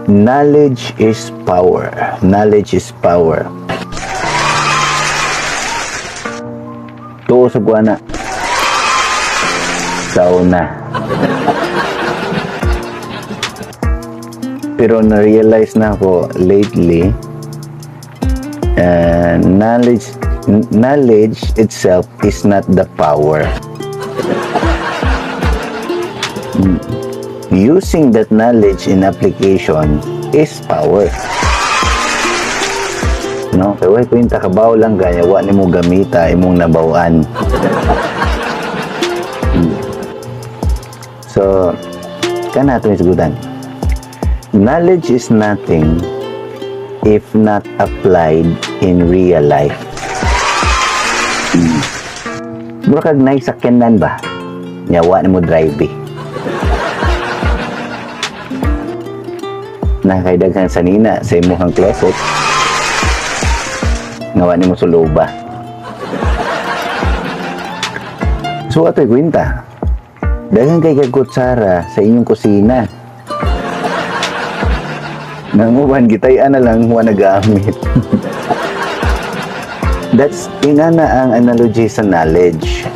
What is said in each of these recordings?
Knowledge is power. Knowledge is power. Tuo sa buwana. Sauna. Pero na-realize na ako lately, knowledge itself is not the power. Using that knowledge in application is power. No, kaya kung takabaw lang gaya, wa ni mo gamita imong nabawaan. So, kanato isgudan. Knowledge is nothing if not applied in real life. Mura kag naisakyanan ba? Nyawa ni mo drive eh. Nakaidaghang sanina sa imuhang closet. Ngawa ni mo suluba. So ato'y kwenta. Daghang kay kutsara sa inyong kusina. Nanguban gitayan na lang huwag nagamit. That's inana ang analogy sa knowledge.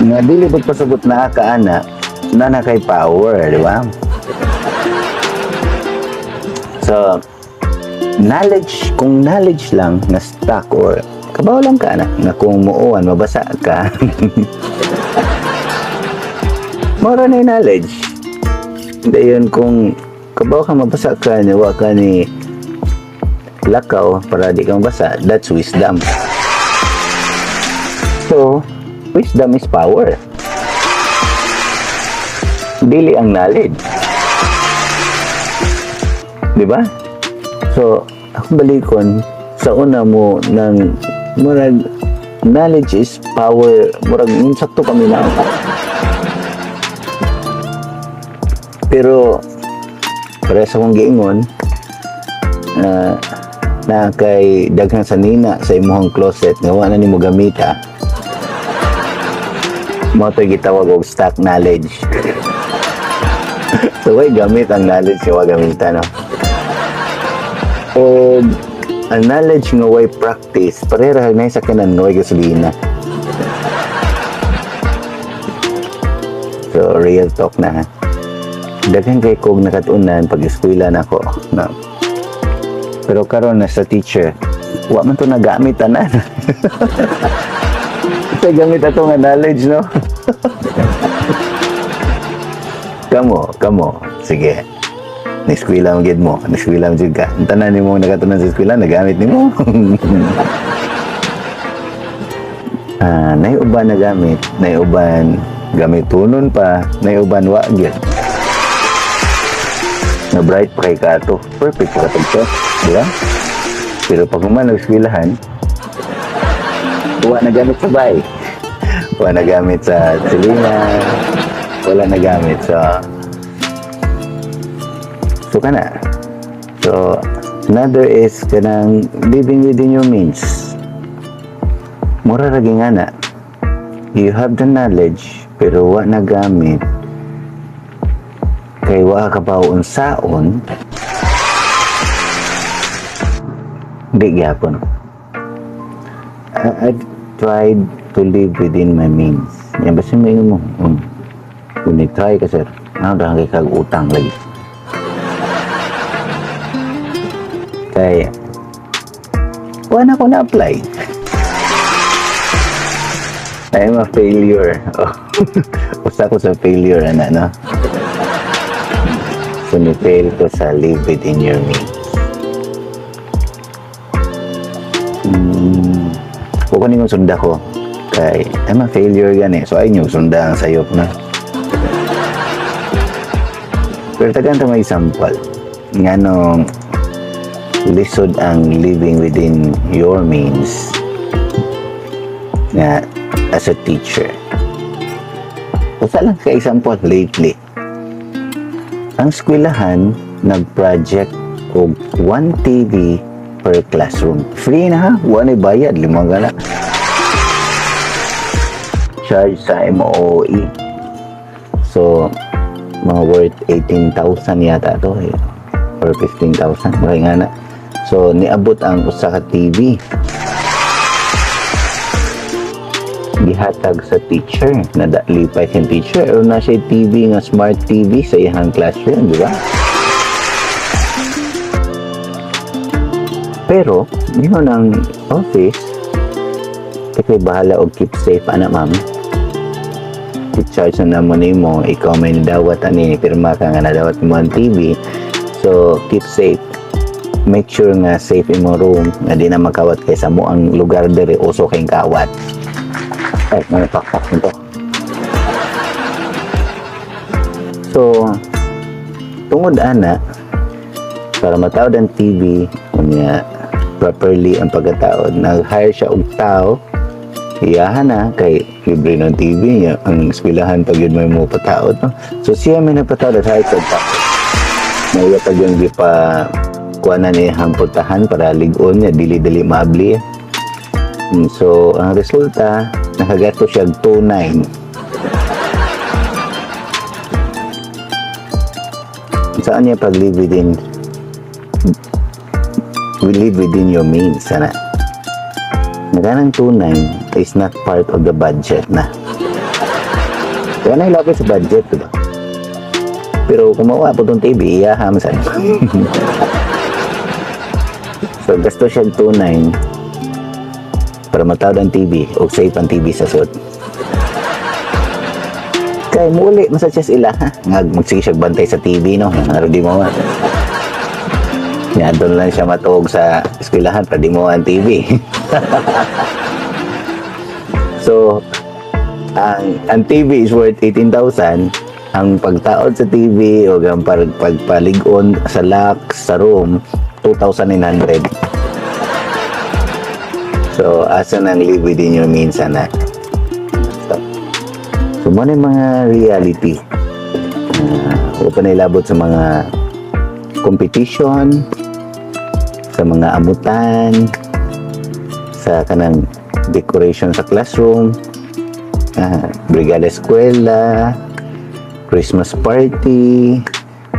Nga dili pagpasabot na kaana na kay power, di ba? So, knowledge, kung knowledge lang na stuck or kabaw lang ka na kung muuan, mabasa ka. Mura na yung knowledge. Hindi yun kung kabaw ka mabasa ka, nawa ka ni lakaw para di ka mabasa, that's wisdom. So, wisdom is power. Dili ang knowledge. Diba? So, ako balikon sa una mo ng murag knowledge is power, murag sakto kami na. Pero para sa kong giingon na kay daghang sanina sa imong closet nga wala nimo gamita, mo to gitawag og stock knowledge. So way gamit ang knowledge nga wa gamita, no? O ang knowledge nga way practice parehara na sa kanan way gasolina. So real talk na ha. Daghang kay kog nakatunan pag eskwela na ako, no? Pero karon na sa teacher, wa man to nagamit tanan. Sa gamit ato nga knowledge, no? Kamo, sige. Eskwela mo gid mo, eskwela mo jud ka. Tanan nimo nakatunan sa eskwela, nagamit nimo. Naiuban na gamit, naiuban gamitunon pa, naiuban wa gyud. Na bright pa kay kato, perfect pa ka, di ba? Pero pag man nag-eskwelahan, wala na gamit sa bahay, wala na gamit sa silingan, wala na gamit sa kana. So another is kanang living within your means. Mura ra gyud ana, you have the knowledge pero wa na gamit kay wa ka pa unsaon, di gyapon. I've tried to live within my means. Yan ba siya may mo? Kung try ka, sir, dahan kay kag utang lagi. Kaya, wala ko na-apply. I'm a failure. Usa ko sa failure, no? So, ni-fail ko sa live within your means. Huwag ko niyong sunda ko. Kaya, I'm a failure yan eh. So, ay niyong sunda ang sayop na. Pero tagaan ito may sample. Nga nung lisod ang living within your means nga as a teacher. Basta lang ka example lately. Ang eskwelahan nag-project og 1 TV per classroom. Free na ha? Wala bayad. 5 gana. Charge sa MOE. So, mga worth 18,000 yata to eh, or 15,000 maray nga na. So niabot ang usa ka TV gihatag sa teacher na lipay sa teacher o na siya TV nga smart TV sa iyang classroom, di ba? Pero yun ang office kaya bahala og keep safe ana ma'am. I-charge na naman mo, ikaw may nadawat ani, pirma ka nga nadawat mo ang TV. So, keep safe. Make sure nga safe in mo room, nga di na makawat kay sa mo ang lugar dere uso kayong kawat. Ay, may pakpak nito. So, tungod ana, para matawad ang TV, kunya properly ang pagkataod, nag-hire siya og tao, iyahan na kay libre ng TV niya ang eskwelahan pag yun may mo pataod, no? So siya may napataod at high sa pa may pag yung di pa kuha na niya hamputahan para ligon niya dili-dili maabli. So ang resulta nakagasto siya 2.9. Saan niya pag live within your means sana. Naganang 2.9 is not part of the budget na. Kaya na ilapit sa budget, diba? Pero kung mawa po itong TV, iyaham sa So, gasto siya 2.9 para matawad ang TV o safe ang TV sa suot. Kaya muli, masuggest ila, ha? Magsige siya bantay sa TV, no? Ano di mo, yan, doon lang siya matuog sa eskwelahan para di mo ang TV. So, ang TV is worth 18,000. Ang pagtaod sa TV o ang pagpaligon sa lock sa room, 2,900. So, asa nang live within your means, anak? So, muna yung mga reality. Huwag pa nailabot sa mga competition, sa mga amutan, sa kanang decoration sa classroom, brigada eskwela, Christmas party,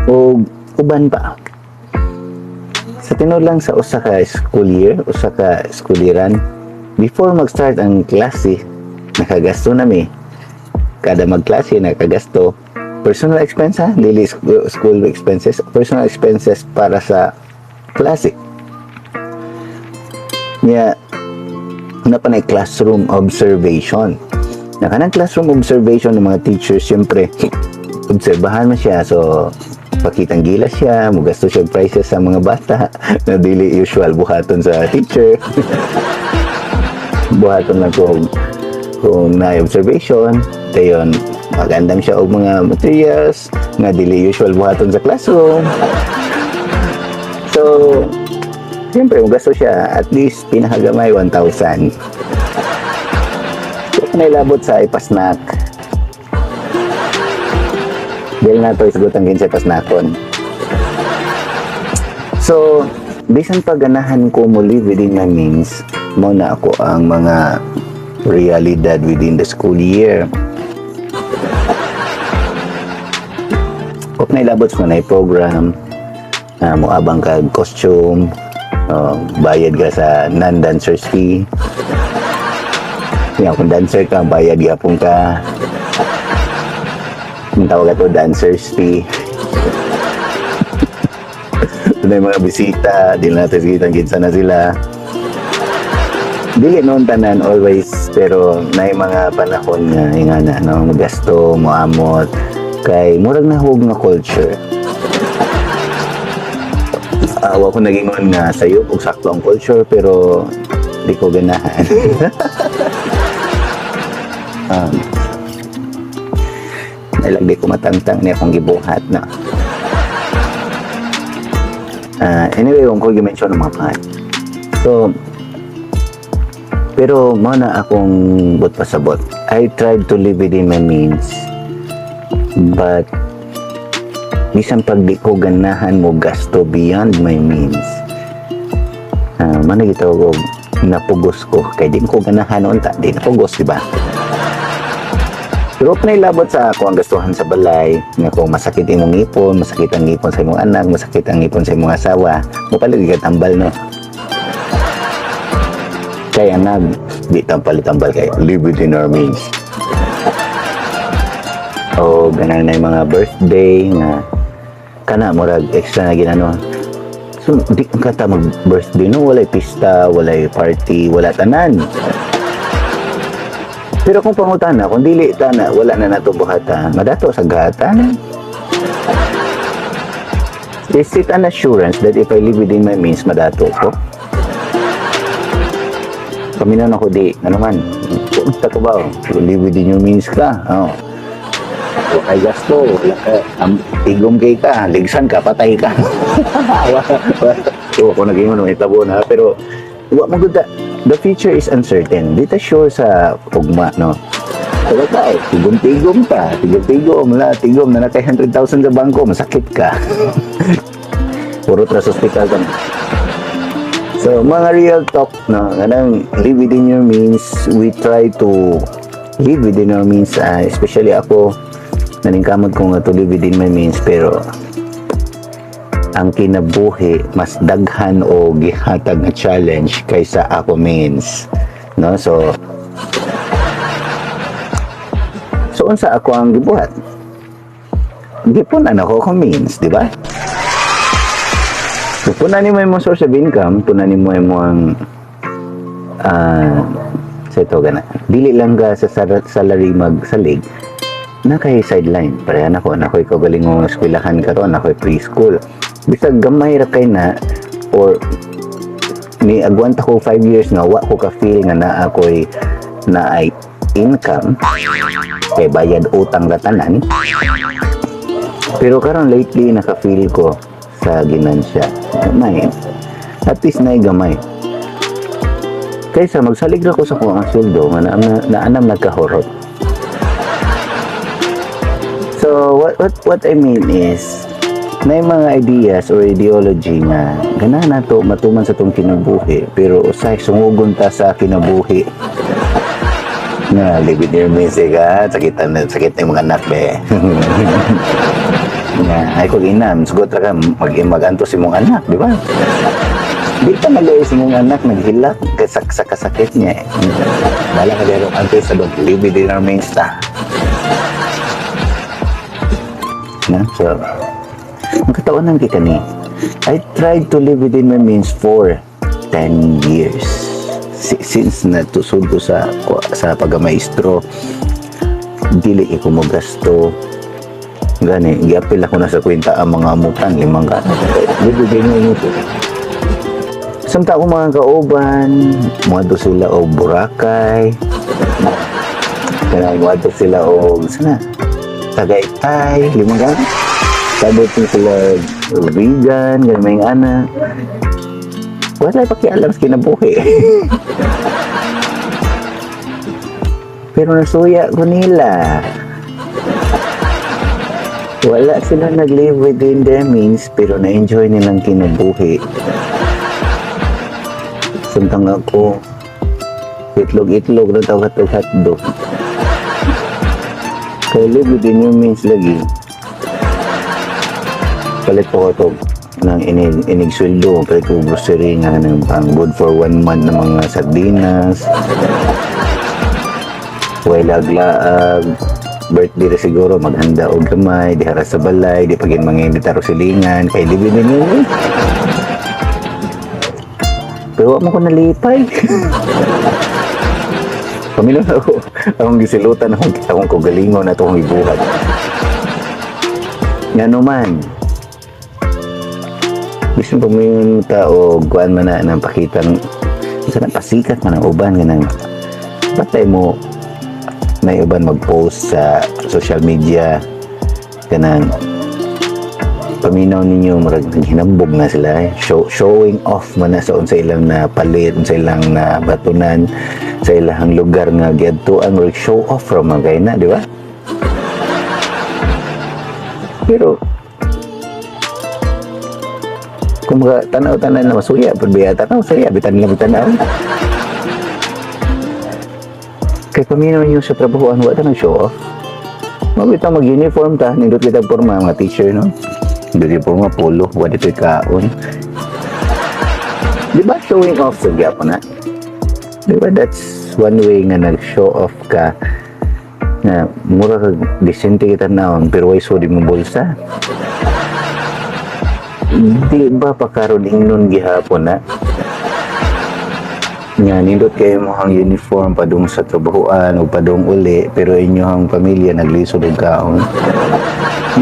o uban pa. Sa tinud lang sa usa ka school year, usa ka schooliran, before mag-start ang klase, nakagasto nami. Kada magklase, nakagasto. Personal expense, ha? Daily school expenses, personal expenses para sa klase. Niya, na pa na classroom observation. Nakanang classroom observation ng mga teachers, siyempre, obserbahan mo siya. So, pakitang gila siya, magasto siya prices sa mga bata na dili usual buhaton sa teacher. Buhaton lang kung na-observation. Dayon, magandang siya og mga materials nga dili usual buhaton sa classroom. So, siyempre, magasto siya at least pinakagamay 1,000. So, nailabot sa ipasnak. Dahil na ito isagutang sa ipasnakon. So, bisan pagganahan ko mo live within my means, muna ako ang mga realidad within the school year. Kung nailabot ko na program, muabang ka costume, bayad ka sa non-dancers fee. Kung dancer ka, bayad yapon ka. Ang tawag ito, dancers fee. Doon yung mga bisita, di na natin kitang-kitsa na sila. Dili noon tanan always, pero na yung mga panahon nga, yung nga na, magasto, muamot, kay murag na hug na culture. Awa ko nagingon nga sayo kung sakto ang culture, pero di ko ganahan. Nalagdi ko matangtang niya kung gibuhat na. Anyway, kung ko i-mention ng mga pan. So, pero mana akong but pasabot. I tried to live within my means. But, bisan pag di ko ganahan mo gasto beyond my means. Mana gitawag og napugos ko. Kaya di ko ganahan unta, di napugos, diba? Pero kung nailabot sa ako ang gastuhan sa balay, nga kung masakit imong ngipon, masakit ang ngipon sa imong anak, masakit ang ngipon sa imong asawa, mupalit ka tambal no. Kaya di tambal kay live within our means. O ganang na yung mga birthday nga kana murag extra na ginano. So di ka ta mag birthday no, walay pista, walay party, wala tanan. Pero kung pangutana, kung dili tana, wala na nato buhata, madato sa gatan. Is it an assurance that if I live within my means, madato ko? Paminaw ako di, ano man, kumusta ko ba? Live within your means ka. Oh. Ay gasto, wala ka, tigom kay ka, ligsan ka, patay ka. So, kung naging mo itabo na, pero wala mo ganda. The future is uncertain. Dito sure sa ugma, no? Pero tao, tigom-tigom ka, tigom na nakay 100,000 sa bangko, masakit ka. Puro tras hospital ka. So, mga real talk, no? Ganang live within your means, we try to live within our means, especially ako, naningkamot ko nga to live within my means, pero ang kinabuhi mas daghan o gihatag na challenge kaysa ako means, no? So unsa ako ang gibuhat, gipunan ako kung means, di ba? Punan mo yung source of income, punan mo yung sa ito gana, dili lang ka sa salary magsalig na kay sideline. Parehan ako ikaw galing mo eskwelahan karon, ako'y preschool. Bisag gamay ra kay na or ni agwanta ko 5 years nga wa ko ka feel nga na ay income kay bayad utang ratanan. Pero karon lately naka-feel ko sa ginansya. Gamay. At least na gamay. Kaysa magsalig ra ko sa kuha ang sweldo nga naanam nagkahorot. So what I mean is may mga ideas or ideology nga ganahan nato matuman sa tong kinabuhi, pero usay sungugon ta sa kinabuhi na live with your music, sakit na yung mga anak be. Nga ay ko ginam sugot ra ka mag-anto si mong anak, di ba? Di ka nalay si mong anak naghilak sa kasakit niya. Bala ka dero anto sa dog live with your means ta. Na so ang katawanan kita ni, I tried to live within my means for 10 years. Since natusod ko sa pagamaestro, dili ko mo gasto. Gani, giapil ako na sa kwenta ang mga amutan, 5 gato. Bibigay nyo ito. Samta ko mga kauban, muado sila o Boracay. Muado sila o, sana, Tagaytay, 5 gato. Sabot nyo sila vegan, ganun may anak. Wala pakialam sa kinabuhi. Pero nasuya ko nila. Wala sila nag-live within their means, pero na-enjoy nilang kinabuhi. Samtang ako, itlog-itlog na tawag hotdog. Kaya live within your means lagi. Palit po ko ito ng inigsweldo, palit ko grocery nga ng pang good for 1 month na mga sardinas, huwag laglaag, birthday rin siguro, maghanda o gamay, di haras sa balay, di pagin mga imbitaro silingan, kay libinin yun. Pero wak mo ko nalipay. Pamilya na ako, akong gisilutan, akong kugalingon na itong ibuhat. Nga naman, gusto pa mo yung tao, guwan man na ng pakitang, isa na pasikat man ang uban, ganang, patay mo, may uban mag-post sa social media, ganang, paminaw ninyo, marag hinambog na sila, showing off man na sa unsa ilang na palit, unsa ilang na batunan, sa ilang lugar nga giadtuan, or show off from mga na, di ba? Pero, kung mga tanaw-tanaw na masuya, pagbaya tanaw, saya, bitan lang tanaw. Kaya paminaw nyo sa trabahoan, wala na show off. Mabita mag-uniform ta, nindot kita porma mga teacher, no? Nindot porma polo, wala ito'y kaon. Di ba showing off sa gyapon na? Di ba that's one way nga nag-show off ka na mura ka disente kita naon pero way so di mo bulsa. Di ba pakaroon ingnon gihapon na? Nga nindot kayo mo ang uniform padung sa trabahoan o padung uli pero inyong pamilya naglisod og kaon.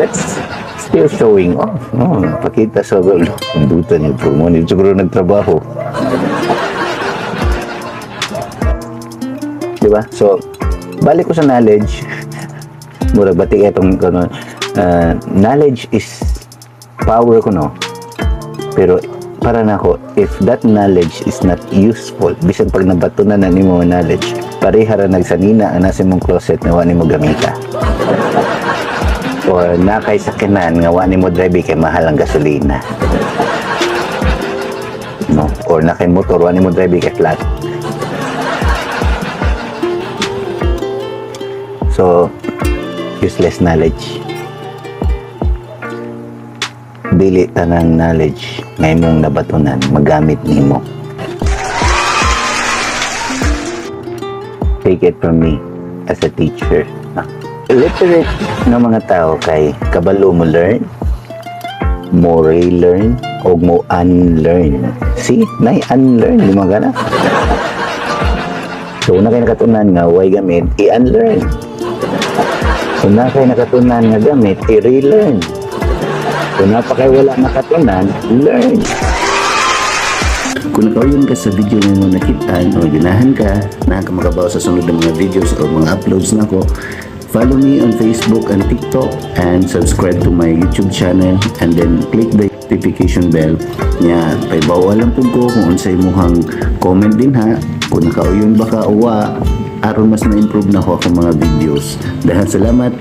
That's still showing off. No, pakita sa ulo. Pundutan yung promo. Hindi siguro nagtrabaho. Diba? So, balik ko sa knowledge. Murag batik itong knowledge is power ko, no? Pero, para na ako, if that knowledge is not useful, bisan pag nabatunan na ni mo knowledge, parehara nagsanina ang nasa mong closet na wani mo gamita. Or nakay sakinan nga wani mo drive kay mahal ang gasolina. No? Or nakay motor wani mo drive kay flat. So, useless knowledge. Dili tanang knowledge nga imong nabatunan magamit nimo. Take it from me as a teacher. Illiterate na mga tao kay kabalo mo learn, mo relearn, o mo unlearn. See? Unlearn, di mga gana. So, una kayo nakatunan nga, why gamit, i-unlearn. So, una kayo nakatunan nga gamit, i-relearn. So, na pa kayo wala nakatunan, learn. Kung nakauyon ka sa video na mo nakitaan o ginahan ka, nakakamabaw sa sunod ng mga videos o mga uploads na ko, follow me on Facebook and TikTok and subscribe to my YouTube channel and then click the notification bell nya pay bawal lang pud ko kung unsay imong comment din ha kung nakauyon ba ka o wa aron mas ma-improve na ko akong mga videos. Daghang salamat.